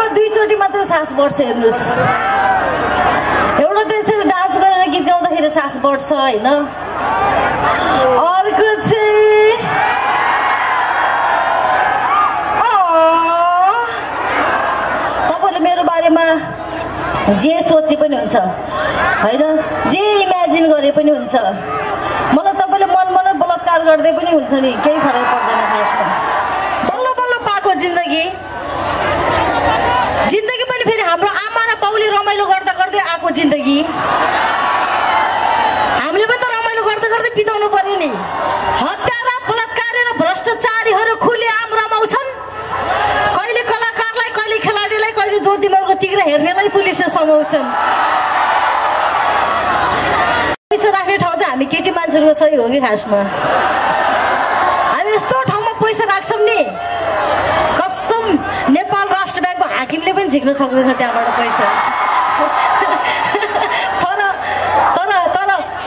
जिन्दगीमा दुईचोटि मात्र सास बढ्छ हेर्नुहोस् एउटा त यसरी डान्स गरेर गीत गाउँदाखेरि सास बढ्छ होइन अर्को चाहिँ तपाईँले मेरो बारेमा जे सोचे पनि हुन्छ होइन जे इमेजिन गरे पनि हुन्छ मलाई तपाईँले मन बलात्कार गर्दै पनि हुन्छ नि केही फरक पर्दैन खासमा बल्ल बल्ल पाएको जिन्दगी पनि फेरि हाम्रो आमा र बाउले रमाइलो गर्दा गर्दै आएको जिन्दगी हामीले पनि त रमाइलो गर्दा गर्दै बिताउनु पर्यो नि हत्यारा बलात्कारी र भ्रष्टाचारीहरू खुलेआम रमाउँछन् कहिले कलाकारलाई कहिले खेलाडीलाई कहिले ज्योति मर्गो तिग्रा हेर्नेलाई पुलिसले समाउँछन् पैसा राख्ने ठाउँ चाहिँ हामी केटी मान्छेहरूको सही हो कि खासमा हामी यस्तो ठाउँमा पैसा राख्छौँ नि कसम नेपाल राष्ट्र ब्याङ्कको हाकिमले पनि झिक्न सक्दैन त्यहाँबाट पैसा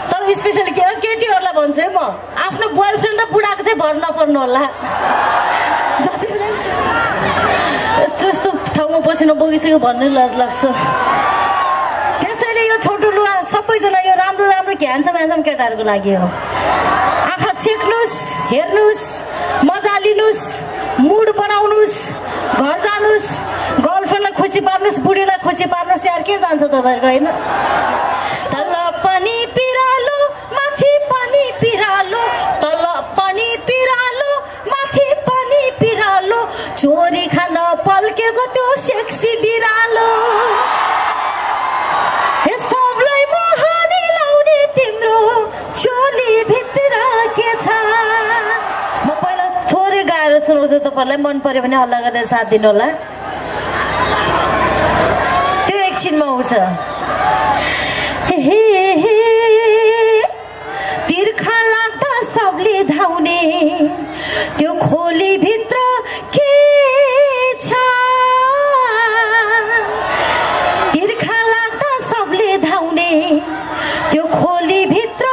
तर स्पेसली केटीहरूलाई भन्छु है म आफ्नो बोयफ्रेन्ड र बुढाको चाहिँ भर नपर्नु होला यस्तो ठाउँमा पसिना बगिसक्यो भन्ने लाज लाग्छ त्यसैले यो छोटो लुगा सबैजना यो राम्रो ह्यान्डसम केटाहरूको लागि हो आँखा सेक्नुहोस् हेर्नुहोस् मजा लिनुहोस् मुड बनाउनुहोस् घर जानुहोस् गर्लफ्रेन्डलाई खुसी पार्नुहोस् बुढीलाई खुसी पार्नुहोस् यार के जान्छ तपाईँहरूको होइन तल पनि पिरालो माथि पनि पिरालो तल पनि पिरालो माथि पनि पिरालो चोरी खान पल्केको त्यो सेक्सी बिरालो सबलाई मोहनी लाउने तिम्रो चोली भित्र के छ म पहिला थोरै गाएर सुनाउँछु तपाईँलाई मन पर्यो भने हल्ला गरेर साथ दिनु होला त्यो एकछिनमा आउँछ तिर्खा लाग्दा सबले धाउने त्यो खोली भित्र के छ तिर्खा लाग्दा सबले धाउने त्यो खोली भित्र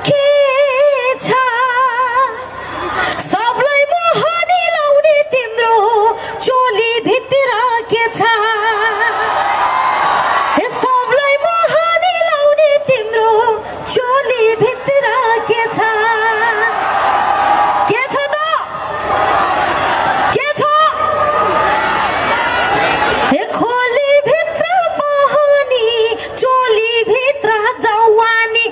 के छ सबलाई मोहनी लाउने तिम्रो चोली भित्र के छ सबलाई मोहनी लाउने तिम्रो चोली भित्र के छ त के छ खोली भित्र मोहनी चोली भित्र जवानी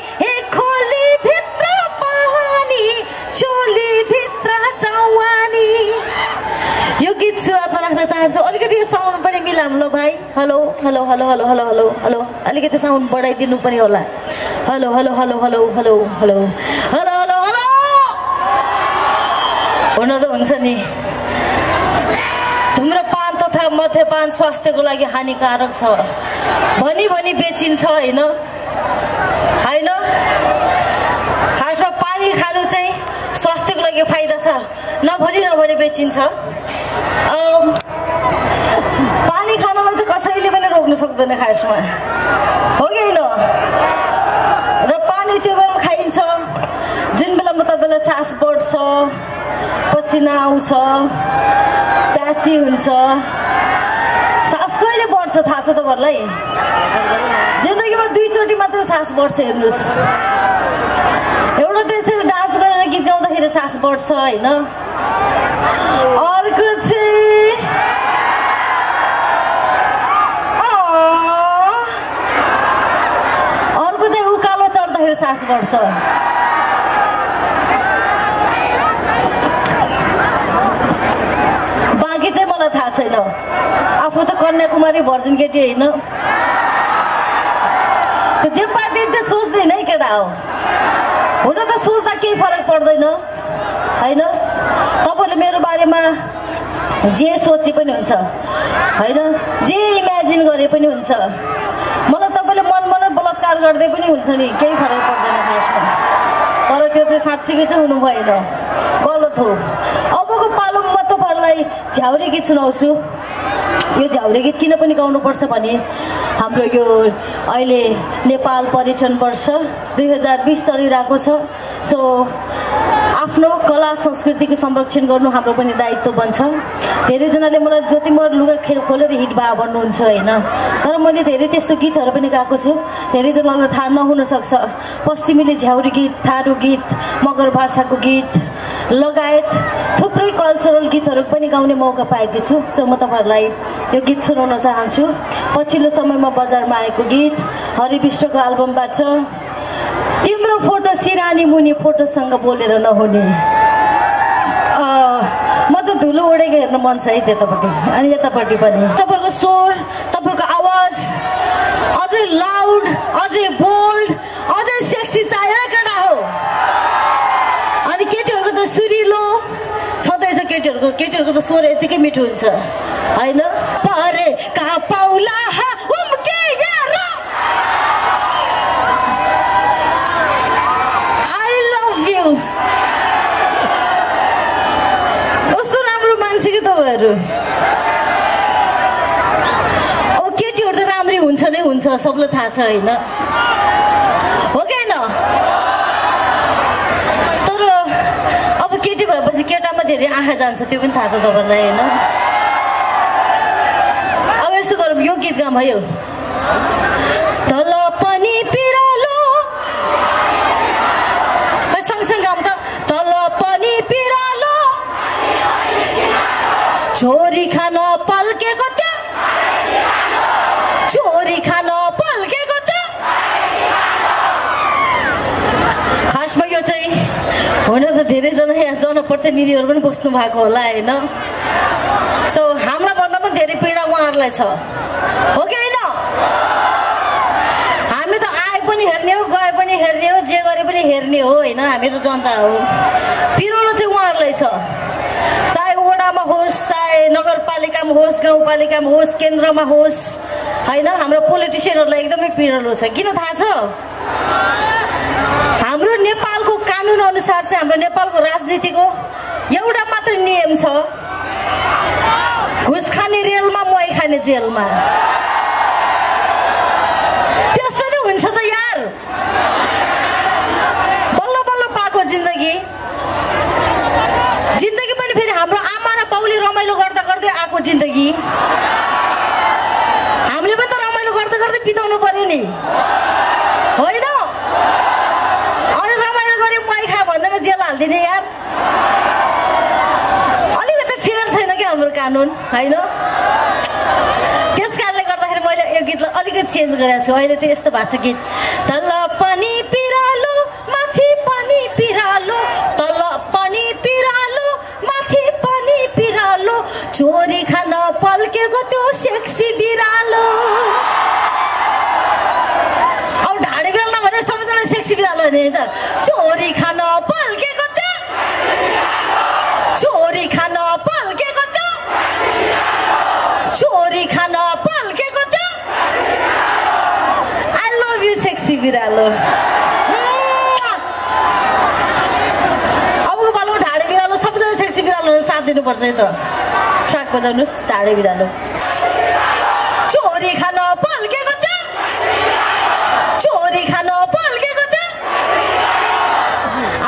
खोली भित्र मोहनी चोली भित्र जवानी यो गीत सुरुवातमा राख्न चाहन्छु अलिकति साउन्ड पनि मिलाऊँ ल भाइ hello hello hello hello hello hello hello अलिकति साउन्ड बढाइदिनु पनि होला hello hello hello hello hello hello hello hello hello हुन त हुन्छ नि धुम्रपान तथा मध्यपान स्वास्थ्यको लागि हानिकारक छ भनी बेचिन्छ होइन खासमा पानी खानु चाहिँ स्वास्थ्यको लागि फाइदा छ नभनी बेचिन्छ पानी खानलाई चाहिँ कसैले पनि रोक्न सक्दैन खासमा हो कि होइन र पानी त्यो बेलामा खाइन्छ जुन बेलामा तपाईँलाई सास बढ्छ पसिना आउँछ प्यासी हुन्छ सास कहिले बढ्छ थाहा छ तपाईँहरूलाई जिन्दगीमा दुईचोटि मात्र सास बढ्छ हेर्नुहोस् एउटा त यसरी डान्स गरेर गीत गाउँदाखेरि सास बढ्छ होइन अर्को चाहिँ उकालो चढ्दाखेरि सास बढ्छ बाँकी चाहिँ मलाई थाहा छैन आफू त कन्याकुमारी भर्जिन केटी होइन जे पाइदिए त्यो सोच्दैन है केटा हो हुन त सोच्दा केही फरक पर्दैन होइन तपाईँले मेरो बारेमा जे सोचे पनि हुन्छ होइन जे इमेजिन गरे पनि हुन्छ मलाई तपाईँले मन बलात्कार गर्दै पनि हुन्छ नि केही फरक पर्दैन खासमा तर त्यो चाहिँ साँच्चीकै चाहिँ हुनु भएन गलत हो अबको पालोमा म तपाईँहरूलाई झ्याउरे गीत सुनाउँछु यो झ्याउरे गीत किन पनि गाउनुपर्छ भने हाम्रो यो अहिले नेपाल पर्यटन वर्ष 2020 चलिरहेको छ सो आफ्नो कला संस्कृतिको संरक्षण गर्नु हाम्रो पनि दायित्व बन्छ। धेरैजनाले मलाई जति म लुगा खोलेर हिट भए भन्नुहुन्छ होइन, तर मैले धेरै त्यस्तो गीतहरू पनि गाएको छु। धेरैजनालाई थाहा नहुन सक्छ, पश्चिमेली झ्याउरी गीत, थारू गीत, मगर भाषाको गीत लगायत थुप्रै कल्चरल गीतहरू पनि गाउने मौका पाएकी छु। सो म तपाईँहरूलाई यो गीत सुनाउन चाहन्छु। पछिल्लो समयमा बजारमा आएको गीत हरि विष्टको एल्बमबाट तिम्रो फोटो सिरानी मुनि फोटोसँग बोलेर नहुने। म त धुलो उडेको हेर्न मन छ है त्यतापट्टि अनि यतापट्टि पनि। तपाईँहरूको स्वर, तपाईँहरूको आवाज अझै लाउड, अझै बोल्ड, अझै सेक्सी चाहियो केटा हो। अनि केटीहरूको त सुरिलो छँदैछ, केटीहरूको त स्वर यतिकै मिठो हुन्छ होइन। परे का पाउला उम्के यार, आई लभ यु। कस्तो राम्रो मान्छे कि तपाईँहरू। अब केटीहरू त राम्रै हुन्छ नै हुन्छ, सबलाई थाहा छ होइन, हो कि होइन। तर अब केटी भएपछि केटामा धेरै आँखा जान्छ, त्यो पनि थाहा छ तपाईँहरूलाई होइन। अब यस्तो गरौँ, यो गीत गाउँ है। तल पनि पिरालो, सँगसँगै गाउँ त। तल पनि पिरालो, चोरी खान पल्केको त्यो, चोरी खान पल्केको त्यो। खासमा यो चाहिँ हुन त धेरैजना यहाँ जनप्रतिनिधिहरू पनि बस्नु भएको होला होइन। सो हाम्रा भन्दा पनि धेरै पीडा उहाँहरूलाई छ, हो कि होइन। हामी त आए पनि हेर्ने हो, गए पनि हेर्ने हो, जे गरे पनि हेर्ने हो होइन। हामी त जनता हो। पिरोलो चाहिँ उहाँहरूलाई छ, चाहे वडामा होस्, चाहे नगरपालिकामा होस्, गाउँपालिकामा होस्, केन्द्रमा होस् होइन। हाम्रो पोलिटिसियनहरूलाई एकदमै पिरोलो छ। किन थाहा छ? हाम्रो नेपालको कानुन अनुसार चाहिँ, हाम्रो नेपालको राजनीतिको एउटा मात्र नियम छ, घुस खाने रेलमा, मोही खाने जेलमा। त्यस्तो नै हुन्छ त यार। बल्ल बल्ल पाएको जिन्दगी पनि फेरि हाम्रो आमा र बाउले रमाइलो गर्दा गर्दै आएको जिन्दगी हामीले पनि त रमाइलो गर्दा गर्दै बिताउनु पर्यो नि होइन। अनि रमाइलो गरे मोही खा भन्दैमा जेल हालिदिने यार। अलिकति फेयर छैन क्या हाम्रो कानुन होइन। त्यस कारणले गर्दाखेरि मैले यो गीतलाई अलिकति चेन्ज गरेको छु। अहिले चाहिँ यस्तो भएको छ गीत। तल पनि पिरालो, माथि पनि पिरालो, तल पनि पिरालो, माथि पनि पिरालो, चोरी खान पल्केको त्यो सेक्सी बिरालो। अब ढाडे बेल्न भने सबैजना सेक्सी बिरालो भने त चोरी खान पल्केको त्यो, चोरी खान पल्केको त्यो, चोरी खान पल्केको त्यो। आई लभ यु सेक्सी बिरालो। अबको पालो ढाडे बिरालो, सबैजना सेक्सी बिरालो साथ दिनुपर्छ है त। ट्र्याक बजाउनुहोस्, ढाडे बिरालो। चोरी खान पल्केको त्यो, चोरी खान पल्केको त्यो।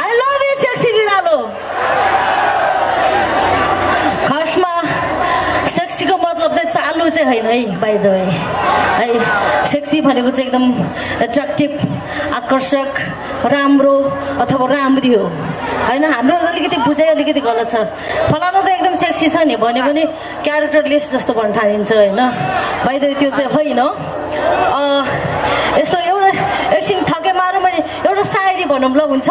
आई लभ यु सेक्सी बिरालो। खासमा सेक्सीको मतलब चाहिँ चालु चाहिँ होइन है, बाइ द वे है। सेक्सी भनेको चाहिँ एकदम एट्र्याक्टिभ, आकर्षक, राम्रो अथवा राम्री हो होइन। हाम्रो अलिकति बुझाइ अलिकति गलत छ। फलानु त एकदम सेक्सी छ नि भन्यो भने क्यारेक्टरलेस जस्तो भन्न ठानिन्छ होइन। बाइ द वे त्यो चाहिँ होइन। यस्तो एउटा एकछिन थके मारौँ भने एउटा सायरी भनौँ ल, हुन्छ?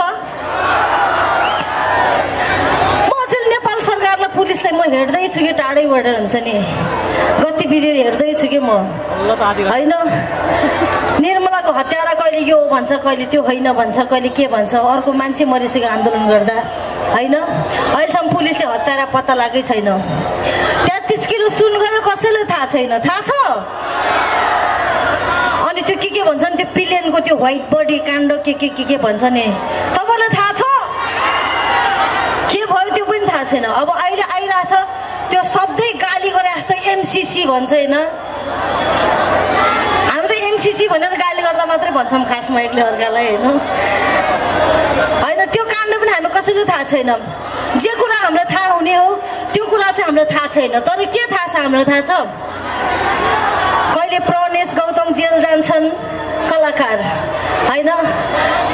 म चाहिँ नेपाल सरकारलाई, पुलिसलाई म हेर्दैछु कि टाढैबाट हुन्छ नि गतिविधि हेर्दैछु कि म होइन। निर्मलाको हत्यारा कहिले यो भन्छ, कहिले त्यो होइन भन्छ, कहिले के भन्छ, अर्को मान्छे मरिसक्यो आन्दोलन गर्दा होइन। अहिलेसम्म पुलिसले हत्यारा पत्ता लागेकै छैन। 33 किलो सुन गयो, कसैलाई थाहा छैन। थाहा छ? अनि त्यो के भन्छ नि, त्यो पिलियनको त्यो व्हाइट बडी काण्ड के भन्छ नि, तपाईँलाई थाहा छ? के भयो त्यो पनि थाहा छैन। अब अहिले आइरहेछ त्यो शब्दै गाली गरे जस्तो एमसिसी भन्छ होइन। हामी त एमसिसी भनेर गाली गर्दा मात्रै भन्छौँ खासमा एक्लै अर्कालाई होइन। त्यो काण्ड पनि हामी कसरी मान्छेले थाहा छैन जे कुरा हामीलाई थाहा हुने हो त्यो कुरा चाहिँ हामीलाई थाहा छैन तर के थाहा छ हामीलाई थाहा छ कहिले प्रणेश गौतम जेल जान्छन् कलाकार हैन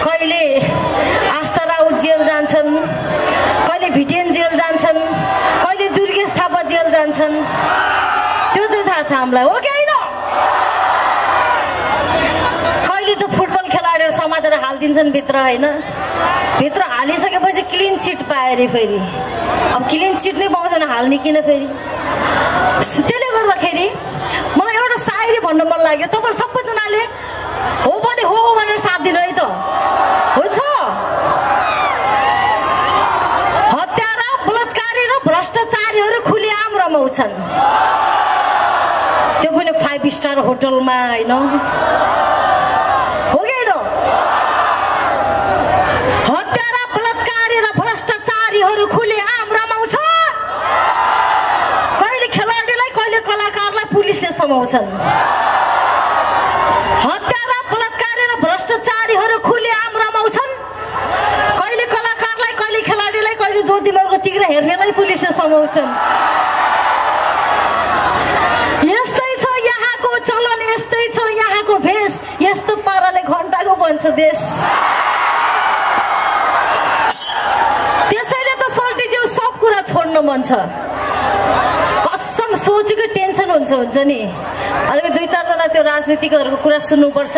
कहिले आस्था राउत जेल जान्छन् कहिले भिटेन जेल जान्छन् कहिले दुर्गेश थापा जेल जान्छन् त्यो चाहिँ थाहा छ हामीलाई हो कि हैन कहिले त फुटबल खेलाडीहरू समातेर हालिदिन्छन् भित्र हैन भित्र हालिसकेपछि क्लिन चिट पाए रे फेरि अब क्लिन चिट नै पाउँदैन हाल्ने किन फेरि त्यसले गर्दाखेरि मलाई एउटा सायरी भन्न मन लाग्यो तपाईहरु सबैजनाले हो भने हो भनेर साथ दिनु है त हुन्छ हत्यारा बलात्कारी र भ्रष्टाचारीहरू खुलेआम रमाउँछन् त्यो पनि 5 स्टार होटलमा हैन हो गएन हत्यारा बलात्कारी र भ्रष्टाचारीहरू खुलेआम रमाउँछ कहिले खेलाडीलाई कहिले कलाकारलाई पुलिसले समाउँछन् हत्यारा बलात्कारी र भ्रष्टाचारीहरू खुलेआम रमाउँछन् कहिले कलाकारलाई कहिले खेलाडीलाई कहिले ज्योति मर्ग तिग्रा हेर्नेलाई पुलिसले समाउँछन् यस्तै छ यहाँको चलन यस्तै छ यहाँको भेष यस्तो पाराले घण्टाको बन्छ देश त्यसैले त सोल्टीज्यू सब कुरा छोड्न मन छ कसम सोचेको टेन्सन हुन्छ नि अलिकति 2-4 जना त्यो राजनीतिकहरूको कुरा सुन्नुपर्छ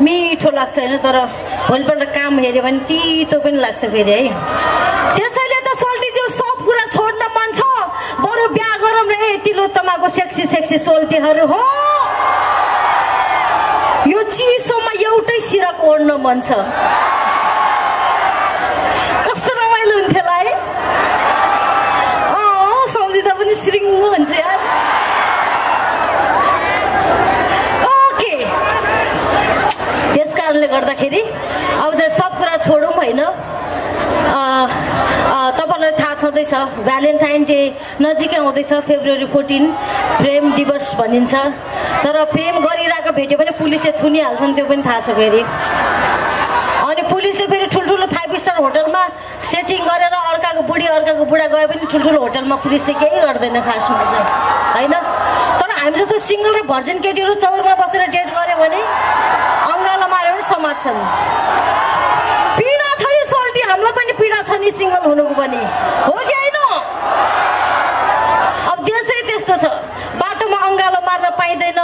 मिठो लाग्छ हैन तर भोलिपल्ट काम हेर्यो भने तितो पनि लाग्छ फेरि है त्यसैले त सोल्टीज्यू सब कुरा छोड्न मन छ बरु बिहा गरौँ न ए तिलोत्तमाको सेक्सी सोल्टीहरू हो यो चिसोमा एउटै सिरक ओड्न मन छ कस्तो रमाइलो हुन्थ्यो होला है सम्झिँदा पनि सिरिङ्ग हुन्छ यार ओके त्यस कारणले गर्दाखेरि अब चाहिँ सब कुरा छोडौँ होइन तपाईँलाई थाहा छँदैछ भ्यालेन्टाइन डे नजिकै आउँदैछ फेब्रुअरी 14 प्रेम दिवस भनिन्छ तर प्रेम गरिरहेको भेट्यो भने पुलिसले थुनिहाल्छन् त्यो पनि थाहा छ फेरि अनि पुलिसले फेरि ठुल्ठुलो 5 स्टार होटलमा सेटिङ गरेर अर्काको बुढा गए पनि ठुल्ठुलो होटलमा पुलिसले केही गर्दैन खासमा चाहिँ होइन तर हामी जस्तो सिङ्गल र भर्जिन केटीहरू चौरमा बसेर डेट गऱ्यो भने अङ्गालो मार्यो भने समात्छन् पीडा छ नि सोल्टी हामीलाई पनि पीडा छ नि सिङ्गल हुनुको पनि हो कि होइन अब देशै त्यस्तो छ बाटोमा अङ्गालो मार्न पाइँदैन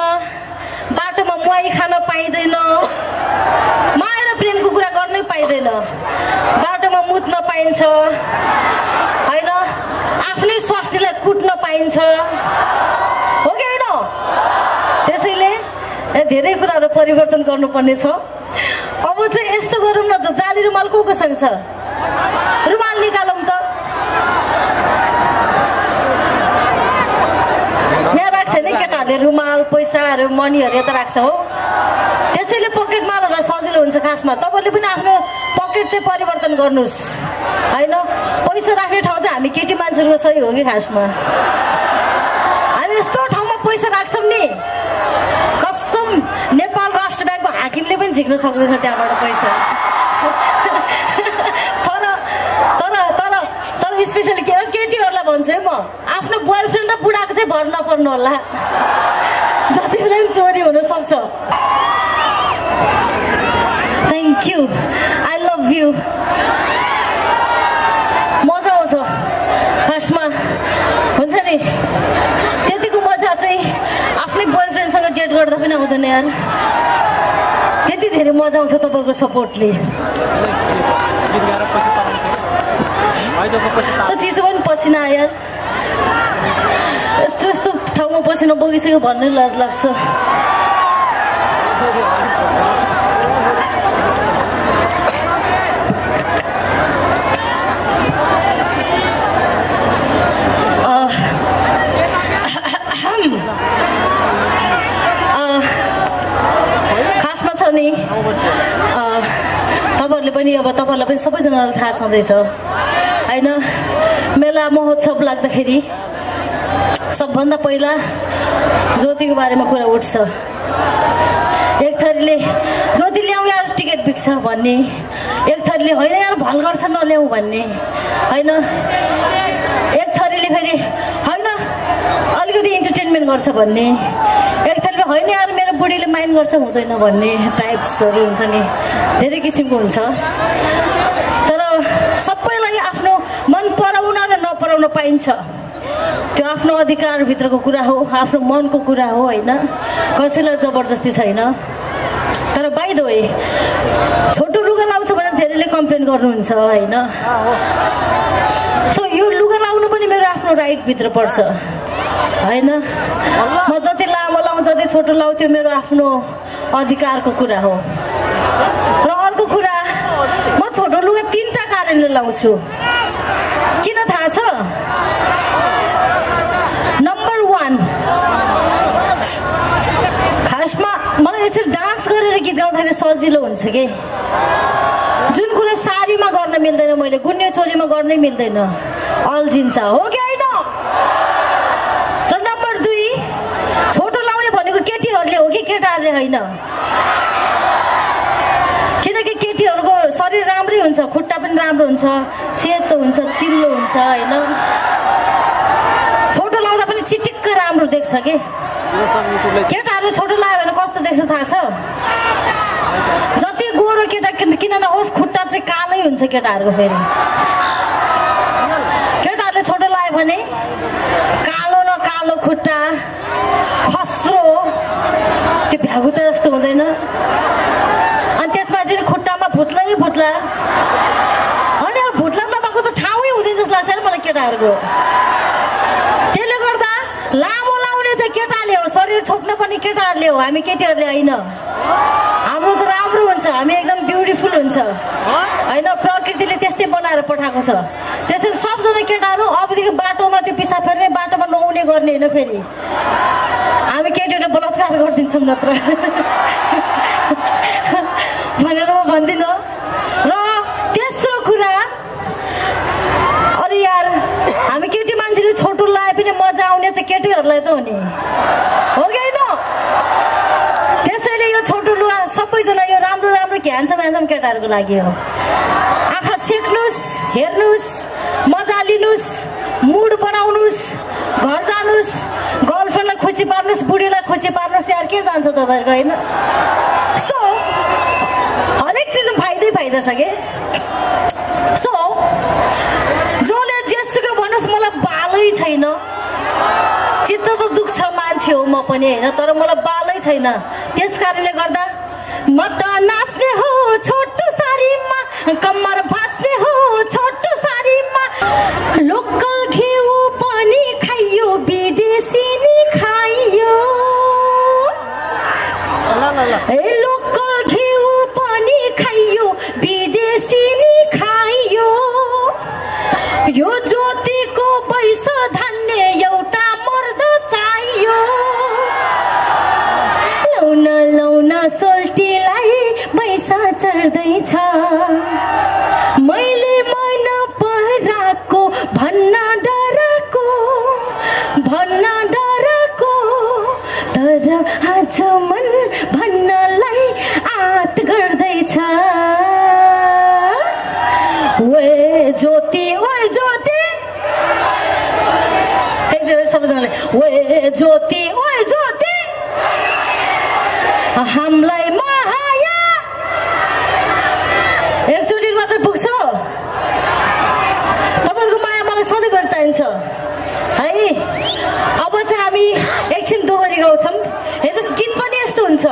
बाटोमा मुहाई खान पाइँदैन माया र प्रेमको कुरा गर्नै पाइँदैन बाटोमा मुत्न पाइन्छ होइन आफ्नै स्वास्थ्यलाई कुट्न पाइन्छ हो कि होइन त्यसैले धेरै कुराहरू परिवर्तन गर्नुपर्ने छ अब चाहिँ यस्तो गरौँ न त जाली रुमाल कोसँग छ रुमाल निकालौँ त यहाँ राख्छ नि केटाहरूले रुमाल पैसाहरू मनीहरू यता राख्छ हो त्यसैले पकेट मारेर सजिलो हुन्छ खासमा तपाईँले पनि आफ्नो पकेट चाहिँ परिवर्तन गर्नुहोस् होइन पैसा राख्ने ठाउँ चाहिँ हामी केटी मान्छेहरूको सही हो कि खासमा हामी यस्तो ठाउँमा पैसा राख्छौँ नि कसम नेपाल राष्ट्र ब्याङ्कको हाकिमले पनि झिक्न सक्दैन त्यहाँबाट पैसा तर स्पेसली केटीहरूलाई भन्छु है म आफ्नो बोयफ्रेन्ड र बुढाको चाहिँ भर नपर्नु होला जति बेला पनि चोरी हुनसक्छ thank you I love you मजा आउँछ खासमा हुन्छ नि त्यतिको मजा चाहिँ आफ्नै बोयफ्रेन्डसँग डेट गर्दा पनि आउँदैन यार त्यति धेरै मजा आउँछ तपाईँको सपोर्टले चिसो पनि पसिना यार यस्तो ठाउँमा पसिना बगिसक्यो भन्नै लाज लाग्छ खासमा छ नि तपाईँहरूले पनि अब तपाईँहरूलाई पनि सबैजनालाई थाहा छँदैछ होइन मेला महोत्सव लाग्दाखेरि सबभन्दा पहिला ज्योतिको बारेमा कुरा उठ्छ एक थरीले ज्योति ल्याउँ यार टिकट टपिक छ भन्ने, एक थरीले होइन यार भल गर्छ नल्याऊ भन्ने होइन, एक थरीले फेरि होइन अलिकति इन्टरटेनमेन्ट गर्छ भन्ने, एक थरीले होइन यार मेरो बुढीले माइन्ड गर्छ हुँदैन भन्ने टाइप्सहरू हुन्छ नि, धेरै किसिमको हुन्छ। तर सबैलाई आफ्नो मन पराउन र नपराउन पाइन्छ, त्यो आफ्नो अधिकारभित्रको कुरा हो, आफ्नो मनको कुरा हो होइन, कसैलाई जबरजस्ती छैन। तर बाइ द वे छोटो लुगा लाउँछ भनेर धेरैले कम्प्लेन गर्नुहुन्छ होइन, सो यो लुगा लाउनु पनि मेरो आफ्नो राइटभित्र पर्छ होइन, म जति लामो लाउँ जति छोटो लाउँ त्यो मेरो आफ्नो अधिकारको कुरा हो। र अर्को कुरा म छोटो लुगा 3टा कारणले लाउँछु, किन थाहा छ? नम्बर 1 खासमा मलाई यसरी डान्स गरेर गीत गाउँदाखेरि सजिलो हुन्छ कि, जुन कुरा साडीमा गर्न मिल्दैन मैले गुन्ने चोलीमा गर्नै मिल्दैन, अल्झिन्छ हो कि होइन? र नम्बर 2 छोटो लाउने भनेको केटीहरूले हो कि केटाहरूले होइन, किनकि केटीहरूको शरीर राम्रै हुन्छ, खुट्टा पनि राम्रो हुन्छ, सेतो हुन्छ, चिल्लो हुन्छ होइन, छोटो लाउँदा पनि चिटिक्क राम्रो देख्छ कि। केटाहरूले छोटो लायो भने कस्तो देख्छ थाहा छ? जति गोरो केटा किन नहोस् खुट्टा चाहिँ कालै हुन्छ केटाहरूको, फेरि केटाहरूले छोटो लायो भने कालो न कालो खुट्टा खस्रो, त्यो भ्यागुता जस्तो हुँदैन, अनि त्यसमा चाहिँ खुट्टामा भुत्लै भुत्ला, अनि भुत्ला नभएको त ठाउँै हुँदैन जस्तो लाग्छ मलाई केटाहरूको। त्यसले गर्दा लामो लाउने चाहिँ केटाले हो, शरीर छोप्न पनि केटाहरूले हो, हामी केटीहरूले होइन। हाम्रो त राम्रो हुन्छ, हामी एकदम ब्युटिफुल हुन्छ होइन, प्रकृतिले त्यस्तै बनाएर पठाएको छ। त्यसैले सबजना केटाहरू अबदेखि बाटोमा त्यो पिसाब फेर्ने बाटोमा नुहाउने गर्ने होइन, फेरि हामी केटीहरूले बलात्कार गरिदिन्छौँ नत्र भनेर म भन्दिनँ। र तेस्रो कुरा, अरे यार हामी केटी मान्छेले छोटो लाए पनि मजा आउने त केटीहरूलाई त हो नि, हो कि होइन? त्यसैले यो छोटो लुगा सबैजना यो राम्रो राम्रो ह्यान्डसम केटाहरूको लागि हो। आँखा सेक्नुहोस्, हेर्नुहोस्, मजा लिनुहोस्, मुड बनाउनुहोस्, घर जानुहोस्, गर्लफ्रेन्डलाई खुसी पार्नुहोस्, बुढीलाई खुसी पार्नुहोस्, यार के जान्छ तपाईँहरूको होइन? सो हरेक चिजमा फाइदै छ कि। सो जसले जेसुकै भन्नुहोस् मलाई बालै छैन, चित्त त दुख्छ, मान्छे हो म पनि होइन, तर मलाई बालै छैन। त्यस कारणले गर्दा म त नाच्ने हो छोटो साडीमा, कम्मर भाँच्ने हो छोटो साडीमा, लोकल घिउ पनि खाइयो विदेशी नि खाइयो, लोकल घिउ पनि खाइयो विदेशी नि खाइयो, यो ज्योतिको पैस धान्ने एउटा मर्द चाहियो, लाउन सोल्टीलाई पैसा चढ्दैछ, मैले मन पराको भन्न डराको, तर आज मन भन्नलाई आँट गर्दैछ, ओए ज्योति सबैजनाले ओए ज्योति हामीलाई माया, एकचोटि मात्र पुग्छ, तपाईँहरूको माया मलाई सधैँभरि चाहिन्छ है। अब चाहिँ हामी एकछिन दोहोरी गाउँछौँ। हेर्नुहोस् गीत पनि यस्तो हुन्छ,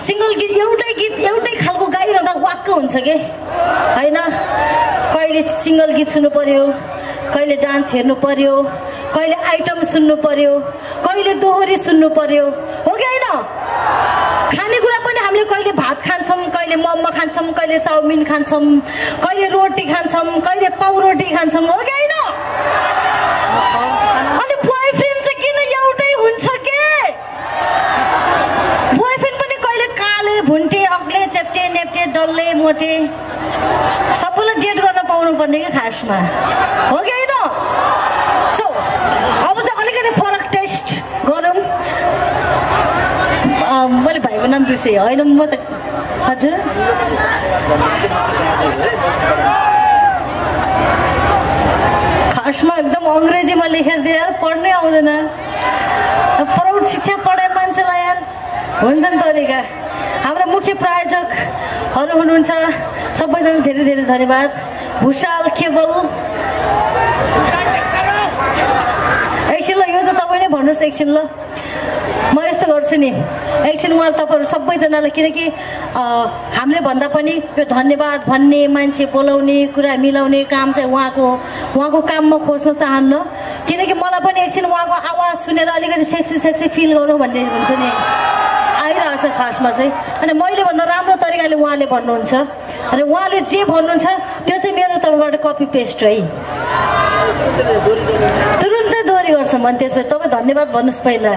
सिङ्गल गीत एउटै खालको गाइरहँदा वाक्क हुन्छ कि होइन, कहिले सिङ्गल गीत सुन्नु पर्यो, कहिले डान्स हेर्नु पर्यो, कहिले आइटम सुन्नु पर्यो, कहिले दोहोरी सुन्नु पर्यो, हो कि होइन? खानेकुरा पनि हामीले कहिले भात खान्छौँ, कहिले मोमो खान्छौँ, कहिले चाउमिन खान्छौँ, कहिले रोटी खान्छौँ, कहिले पाउरोटी खान्छौँ, हो कि होइन? अनि बोयफ्रेन्ड चाहिँ किन एउटै हुन्छ के? बोयफ्रेन्ड पनि कहिले काले भुन्टे, अग्ले, चेप्टे, नेप्टे, डल्ले, मोटे, सबैलाई डेट गर्न पाउनु पर्ने कि खासमा, हो कि होइन? सो अब चाहिँ अलिकति फरक टेस्ट गरौँ। मैले भाइको नाम बिर्सेँ होइन, म त हजुर खासमा एकदम अङ्ग्रेजीमा लेखेर दिए यार पढ्नै आउँदैन प्रौढ शिक्षा पढाए मान्छेलाई यार हुन्छ नि तरिका हाम्रा मुख्य प्रायोजकहरू हुनुहुन्छ सबैजना धेरै धेरै धन्यवाद भुषाल केवल एकछिन ल यो चाहिँ तपाईँ नै भन्नुहोस् एकछिन ल म यस्तो गर्छु नि एकछिन उहाँ तपाईँहरू सबैजनालाई किनकि हामीले भन्दा पनि यो धन्यवाद भन्ने मान्छे बोलाउने कुरा मिलाउने काम चाहिँ उहाँको काम म खोज्न चाहन्न किनकि मलाई पनि एकछिन उहाँको आवाज सुनेर अलिकति सेक्सी फिल गरौँ भन्ने हुन्छ नि आइरहेको छ खासमा चाहिँ अनि मैले भन्दा राम्रो तरिकाले उहाँले भन्नुहुन्छ अनि उहाँले जे भन्नुहुन्छ त्यो चाहिँ मेरो तर्फबाट कपी पेस्ट है तुरुन्तै दोहोरी गर्छ मन त्यसपछि तपाईँ धन्यवाद भन्नुहोस् पहिला